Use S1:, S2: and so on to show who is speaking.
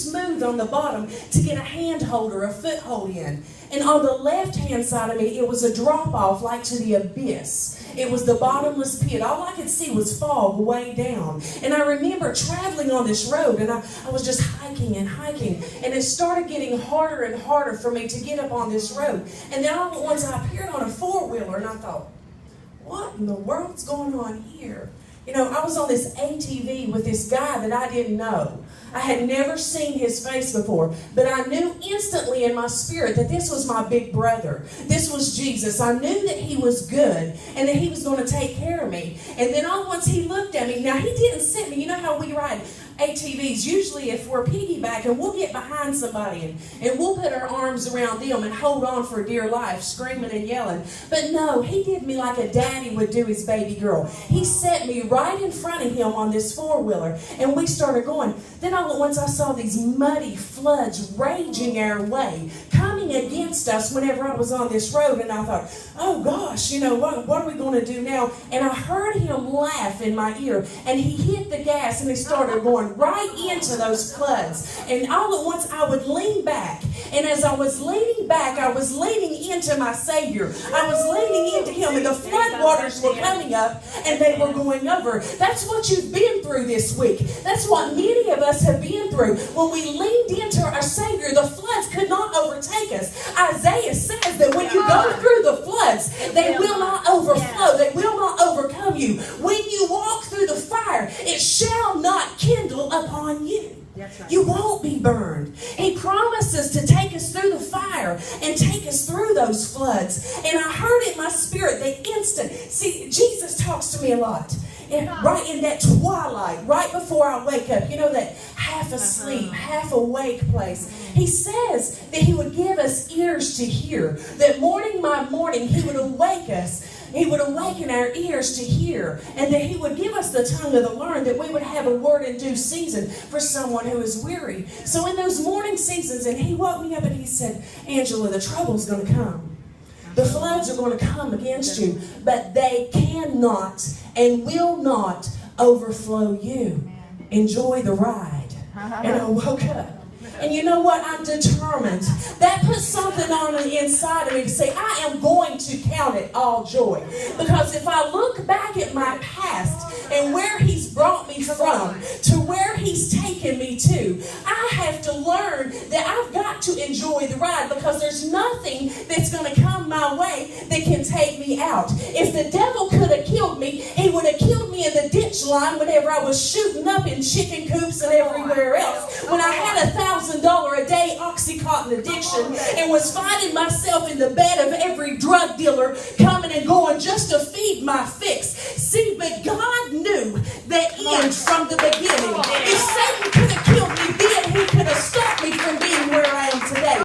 S1: smooth on the bottom to get a hand holder, a foothold in. And on the left-hand side of me, it was a drop-off like to the abyss. It was the bottomless pit. All I could see was fog way down. And I remember traveling on this road, and I was just hiking and hiking. And it started getting harder and harder for me to get up on this road. And then all at once I appeared on a four-wheeler, and I thought, what in the world's going on here? You know, I was on this ATV with this guy that I didn't know. I had never seen his face before, but I knew instantly in my spirit that this was my big brother. This was Jesus. I knew that he was good and that he was going to take care of me. And then all at once he looked at me. Now, he didn't sit me. You know how we ride ATVs? Usually if we're piggybacking, we'll get behind somebody and we'll put our arms around them and hold on for dear life, screaming and yelling. But no, he did me like a daddy would do his baby girl. He set me right in front of him on this four-wheeler, and we started going. Then all at once I saw these muddy floods raging our way, coming against us whenever I was on this road, and I thought, oh gosh, you know, what are we going to do now? And I heard him laugh in my ear, and he hit the gas, and he started going right into those floods. And all at once I would lean back, and as I was leaning back, I was leaning into my Savior. I was leaning into him, and the flood waters were coming up, and they were going over. That's what you've been through this week. That's what many of us have been through. When we leaned into our Savior, the floods could not overtake us. Isaiah says that when you go through the floods, they will not overflow. They will not overcome you. When you walk through the fire, it shall not kindle upon you. Right. You won't be burned. He promises to take us through the fire and take us through those floods. And I heard in my spirit the instant. See, Jesus talks to me a lot. And right in that twilight, right before I wake up, you know, that half asleep, half awake place. He says that he would give us ears to hear. That morning by morning, he would awake us. He would awaken our ears to hear, and that he would give us the tongue of the learned, that we would have a word in due season for someone who is weary. So in those morning seasons, and he woke me up and he said, Angela, the trouble's going to come. The floods are going to come against you, but they cannot and will not overflow you. Enjoy the ride. And I woke up. And you know what? I'm determined. That puts something on the inside of me to say, I am going to count it all joy. Because if I look back at my past and where he's brought me from to where he's taken me to, I have to learn that I've got to enjoy the ride, because there's nothing that's going to come my way that can take me out. If the devil could have killed me, he would have killed me in the ditch line whenever I was shooting up in chicken coops and everywhere else. When I had $1,000 a day Oxycontin addiction and was finding myself in the bed of every drug dealer coming and going just to feed my fix. See, but God knew the end from the beginning. If Satan could have